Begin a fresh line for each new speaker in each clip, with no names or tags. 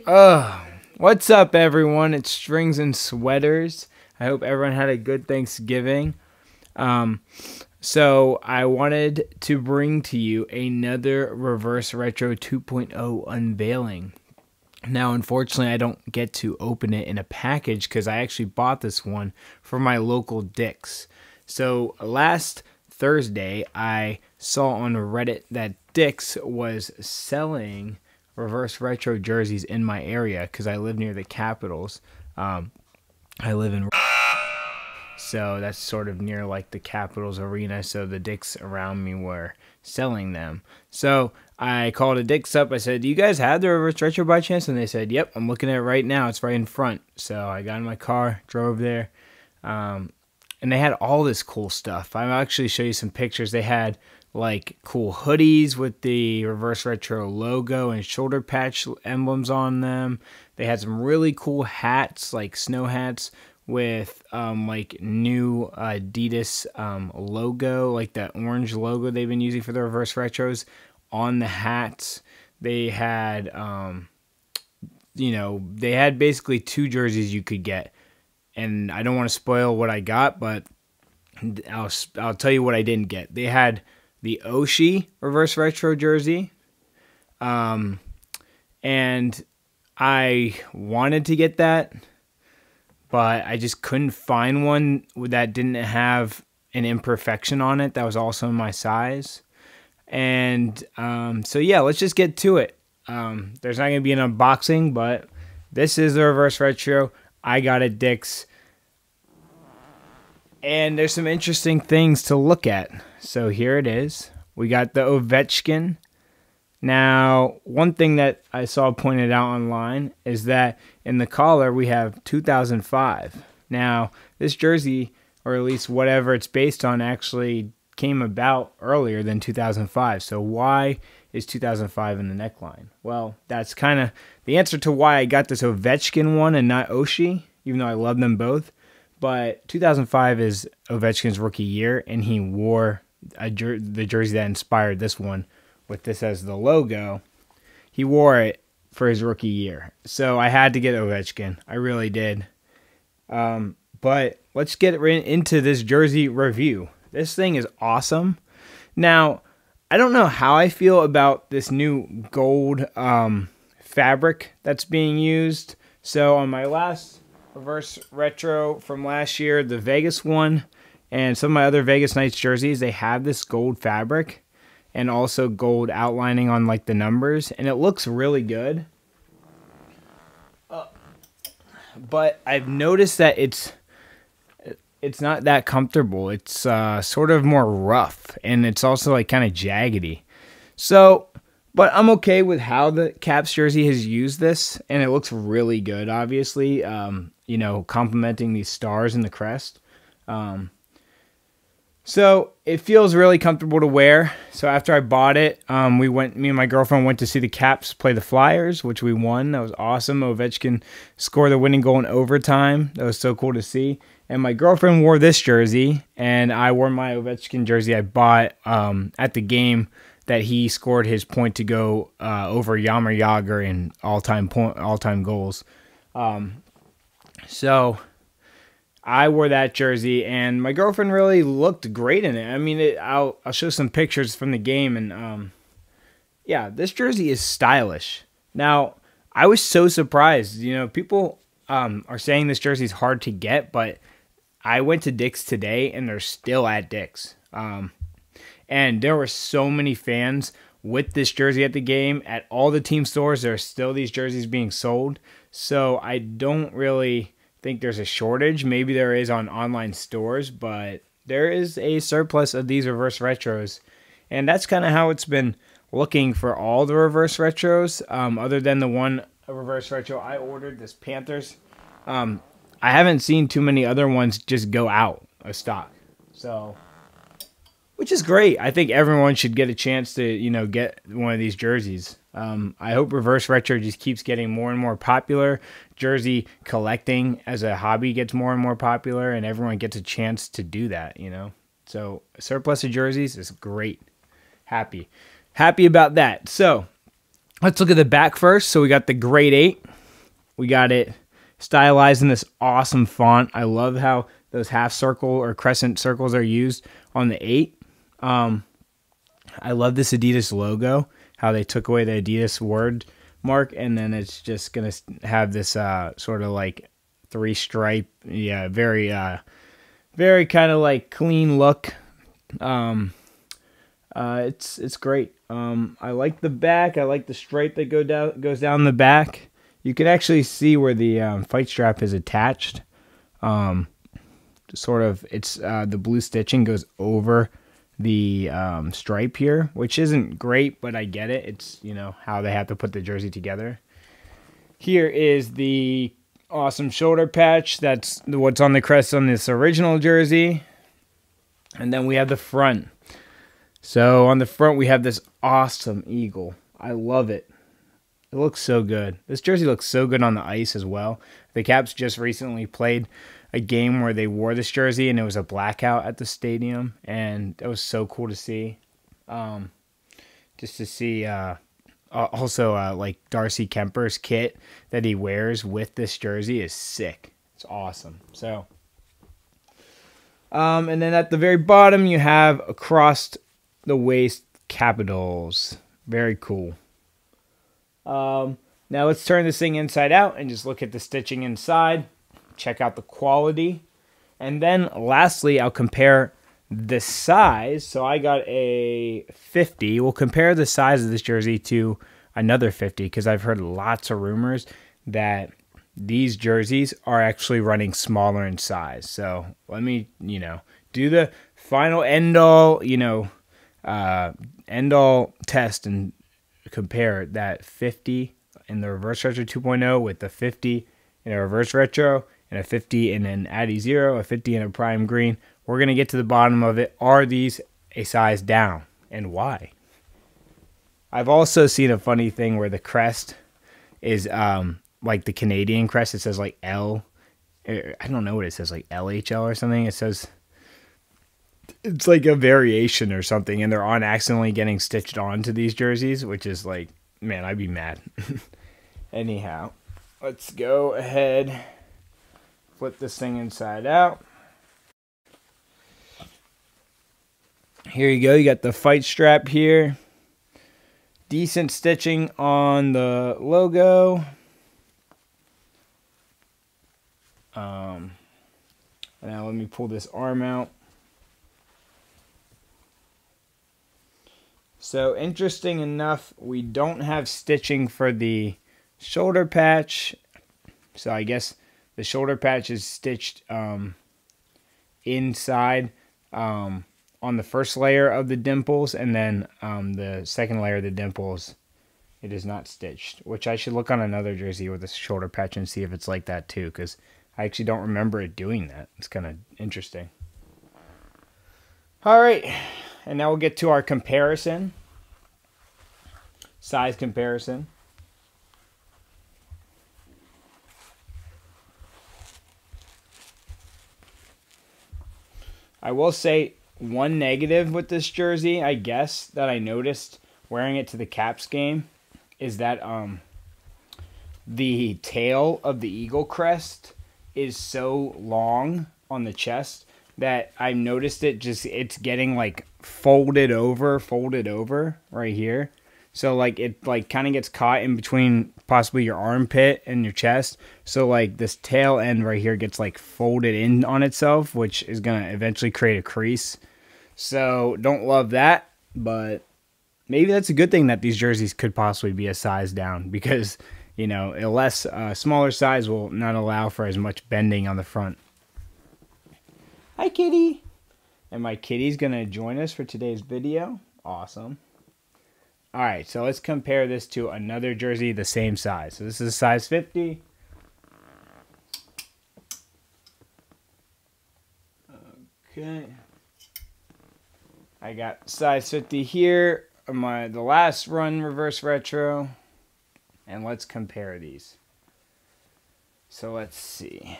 Oh, what's up, everyone? It's Strings and Sweaters. I hope everyone had a good Thanksgiving. Um, so I wanted to bring to you another Reverse Retro 2.0 unveiling. Now, unfortunately, I don't get to open it in a package because I actually bought this one from my local Dick's. So last Thursday, I saw on Reddit that Dick's was selling reverse retro jerseys in my area because I live near the Capitals. I live in, so that's sort of near like the Capitals arena. So the Dicks around me were selling them. So I called a Dicks up. I said, "Do you guys have the reverse retro by chance?" And they said, "Yep, I'm looking at it right now. It's right in front." So I got in my car, drove there, and they had all this cool stuff. I'll actually show you some pictures. They had like cool hoodies with the reverse retro logo and shoulder patch emblems on them. They had some really cool hats, like snow hats with like new Adidas logo, like that orange logo they've been using for the reverse retros on the hats. They had they had basically two jerseys you could get, and I don't want to spoil what I got, but I'll tell you what I didn't get. They had the Oshie reverse retro jersey, and I wanted to get that, but I just couldn't find one that didn't have an imperfection on it that was also my size. And so yeah, let's just get to it. There's not going to be an unboxing, but this is the reverse retro. I got it, Dick's. And there's some interesting things to look at. So here it is. We got the Ovechkin. Now, one thing that I saw pointed out online is that in the collar we have 2005. Now, this jersey, or at least whatever it's based on, actually came about earlier than 2005. So why is 2005 in the neckline? Well, that's kind of the answer to why I got this Ovechkin one and not Oshie, even though I love them both. But 2005 is Ovechkin's rookie year, and he wore the jersey that inspired this one with this as the logo. He wore it for his rookie year. So I had to get Ovechkin. I really did. But let's get into this jersey review. This thing is awesome. Now, I don't know how I feel about this new gold fabric that's being used. So on my last reverse retro from last year, the Vegas one, and some of my other Vegas Knights jerseys, they have this gold fabric and also gold outlining on like the numbers, and it looks really good. But I've noticed that it's not that comfortable. It's sort of more rough, and it's also like kind of jaggedy. So, but I'm okay with how the Caps jersey has used this, and it looks really good, obviously, complementing these stars in the crest. So it feels really comfortable to wear. So after I bought it, me and my girlfriend went to see the Caps play the Flyers, which we won. That was awesome. Ovechkin scored the winning goal in overtime. That was so cool to see. And my girlfriend wore this jersey, and I wore my Ovechkin jersey I bought at the game that he scored his point to go over Jaromir Jagr in all-time goals. So I wore that jersey, and my girlfriend really looked great in it. I mean, I'll show some pictures from the game, and yeah, this jersey is stylish. Now, I was so surprised. People are saying this jersey is hard to get, but I went to Dick's today, and they're still at Dick's. And there were so many fans with this jersey at the game. At all the team stores, there are still these jerseys being sold. So I don't really think there's a shortage. Maybe there is on online stores, but there is a surplus of these reverse retros. And that's kind of how it's been looking for all the reverse retros, other than the one reverse retro I ordered, this Panthers. I haven't seen too many other ones just go out of stock. So, which is great. I think everyone should get a chance to, get one of these jerseys. I hope reverse retro just keeps getting more and more popular. Jersey collecting as a hobby gets more and more popular, and everyone gets a chance to do that, So a surplus of jerseys is great. Happy about that. So let's look at the back first. So we got the grade 8. We got it stylized in this awesome font. I love how those half circle or crescent circles are used on the 8. I love this Adidas logo, how they took away the Adidas word mark, and then it's just going to have this sort of like 3 stripe, yeah, very kind of like clean look. It's great. I like the back. I like the stripe that goes down the back. You can actually see where the fight strap is attached. Sort of, it's the blue stitching goes over the stripe here, which isn't great, but I get it. It's, you know, how they have to put the jersey together. Here is the awesome shoulder patch. That's what's on the crest on this original jersey. And then we have the front. So on the front, we have this awesome eagle. I love it. It looks so good. This jersey looks so good on the ice as well. The Caps just recently played a game where they wore this jersey and it was a blackout at the stadium, and it was so cool to see. Just to see also like Darcy Kemper's kit that he wears with this jersey is sick. It's awesome. So and then at the very bottom you have across the waist capitals. Very cool. Now let's turn this thing inside out and just look at the stitching inside. Check out the quality. And then lastly, I'll compare the size. So I got a 50. We'll compare the size of this jersey to another 50 because I've heard lots of rumors that these jerseys are actually running smaller in size. So let me, do the final end all test and compare that 50 in the reverse retro 2.0 with the 50 in a reverse retro and a 50 in an Addy Zero, a 50 in a prime green. We're going to get to the bottom of it. Are these a size down, and why? I've also seen a funny thing where the crest is like the Canadian crest. It says like L. I don't know what it says, like LHL or something. It says it's like a variation or something, and they're on accidentally getting stitched onto these jerseys, which is like, man, I'd be mad. Anyhow, let's go ahead, flip this thing inside out. Here you go. You got the fight strap here. Decent stitching on the logo. Now let me pull this arm out. So interesting enough, we don't have stitching for the shoulder patch. So I guess the shoulder patch is stitched inside on the first layer of the dimples, and then the second layer of the dimples, it is not stitched, which I should look on another jersey with a shoulder patch and see if it's like that too, because I actually don't remember it doing that. It's kind of interesting. All right, and now we'll get to our comparison, size comparison. I will say one negative with this jersey, I guess, that I noticed wearing it to the Caps game is that the tail of the eagle crest is so long on the chest that I noticed it's getting like folded over right here. So like it like kind of gets caught in between possibly your armpit and your chest. So like this tail end right here gets like folded in on itself, which is going to eventually create a crease. So don't love that, but maybe that's a good thing that these jerseys could possibly be a size down, because, you know, a less smaller size will not allow for as much bending on the front. Hi, kitty. And my kitty's going to join us for today's video. Awesome. All right, so let's compare this to another jersey the same size. So this is a size 50. Okay. I got size 50 here, the last run reverse retro. And let's compare these. So let's see.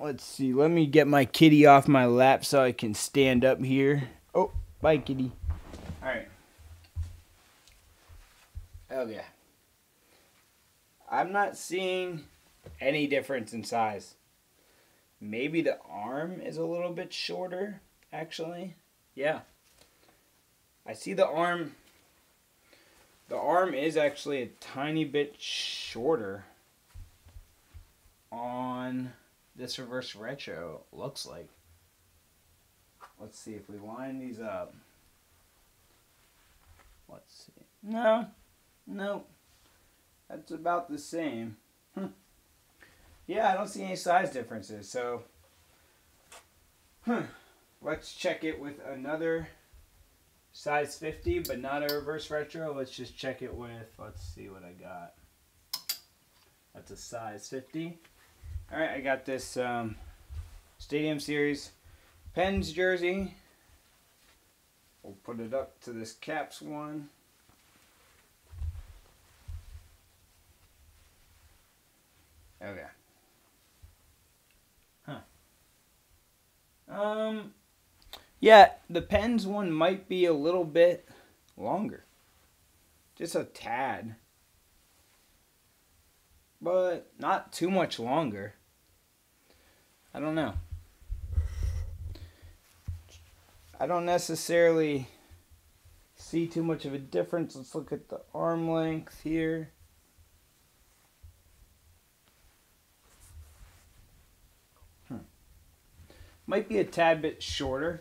Let's see. Let me get my kitty off my lap so I can stand up here. Oh, bye, kitty. All right. Okay. I'm not seeing any difference in size. Maybe the arm is a little bit shorter, actually. Yeah. I see the arm. The arm is actually a tiny bit shorter on this reverse retro, looks like. Let's see if we line these up. Let's see. No. That's about the same. Yeah, I don't see any size differences. So, let's check it with another size 50, but not a reverse retro. Let's just check it with, let's see what I got. That's a size 50. All right, I got this Stadium Series Pens jersey. We'll put it up to this Caps one. Okay. Yeah, the Pens one might be a little bit longer. Just a tad. But not too much longer. I don't know. I don't necessarily see too much of a difference. Let's look at the arm length here. Might be a tad bit shorter.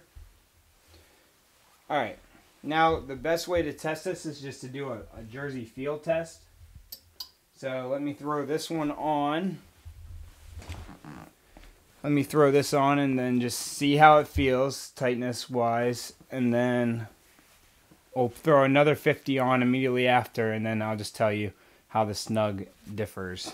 Alright, now the best way to test this is just to do a jersey feel test. So let me throw this one on. Let me throw this on and then just see how it feels tightness wise. And then we'll throw another 50 on immediately after, and then I'll just tell you how the snug differs.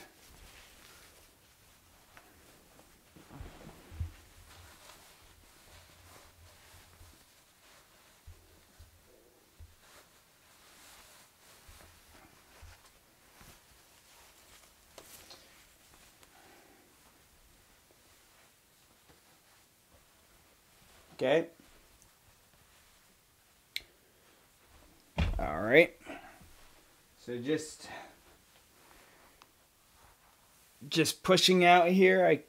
Okay. All right. So just pushing out here.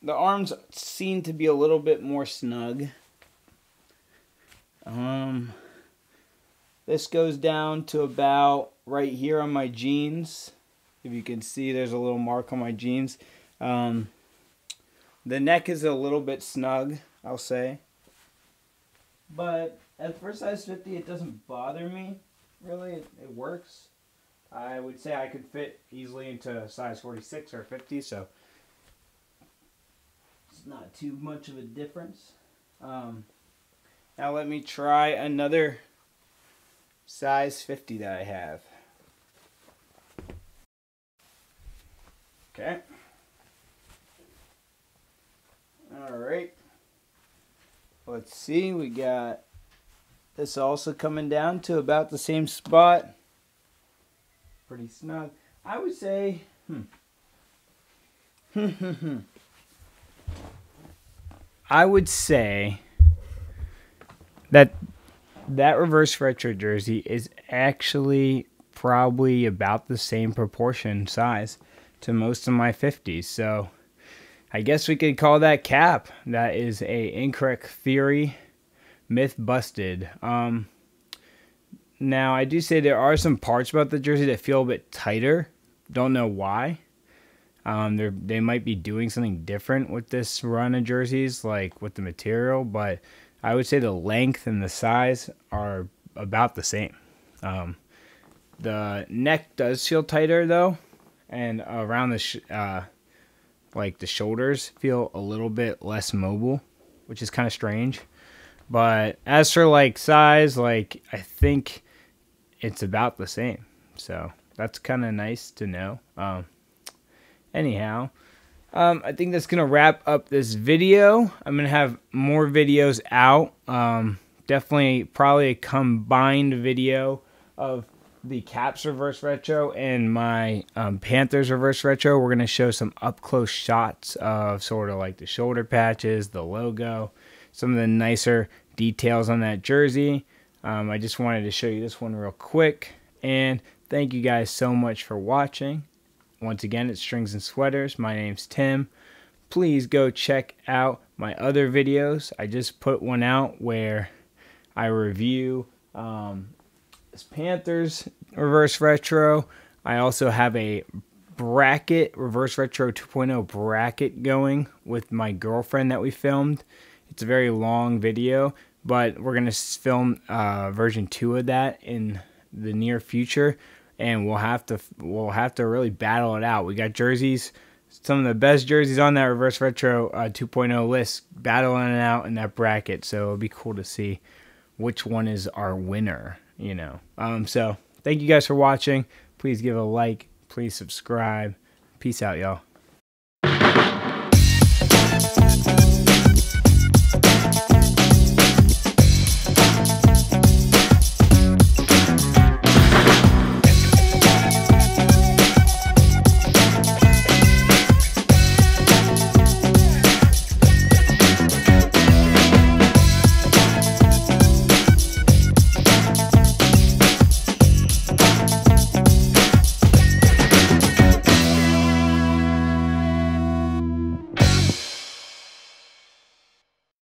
The arms seem to be a little bit more snug. This goes down to about right here on my jeans. If you can see, there's a little mark on my jeans. The neck is a little bit snug, I'll say. But for size 50, it doesn't bother me, really. It works. I would say I could fit easily into size 46 or 50, so it's not too much of a difference. Now let me try another size 50 that I have. Okay. All right. Let's see, we got this also coming down to about the same spot. Pretty snug. I would say, I would say that reverse retro jersey is actually probably about the same proportion size to most of my 50s. So I guess we could call that cap. That is a incorrect theory. Myth busted. Now, I do say there are some parts about the jersey that feel a bit tighter. Don't know why. They might be doing something different with this run of jerseys, like with the material, but I would say the length and the size are about the same. The neck does feel tighter, though, and around the like the shoulders feel a little bit less mobile, which is kind of strange. But as for like size, like I think it's about the same. So that's kind of nice to know. Anyhow, I think that's gonna wrap up this video. I'm gonna have more videos out. Definitely probably a combined video of the Caps reverse retro and my Panthers reverse retro. We're going to show some up-close shots of sort of like the shoulder patches, the logo, some of the nicer details on that jersey. I just wanted to show you this one real quick. And thank you guys so much for watching. Once again, it's Strings and Sweaters. My name's Tim. Please go check out my other videos. I just put one out where I review this Panthers reverse retro. I also have a bracket, reverse retro 2.0 bracket going with my girlfriend that we filmed. It's a very long video, but we're going to film version 2 of that in the near future, and we'll have to really battle it out. We got jerseys, some of the best jerseys on that reverse retro 2.0 list, battling it out in that bracket. So it'll be cool to see which one is our winner, you know. So thank you guys for watching. Please give a like, please subscribe. Peace out, y'all.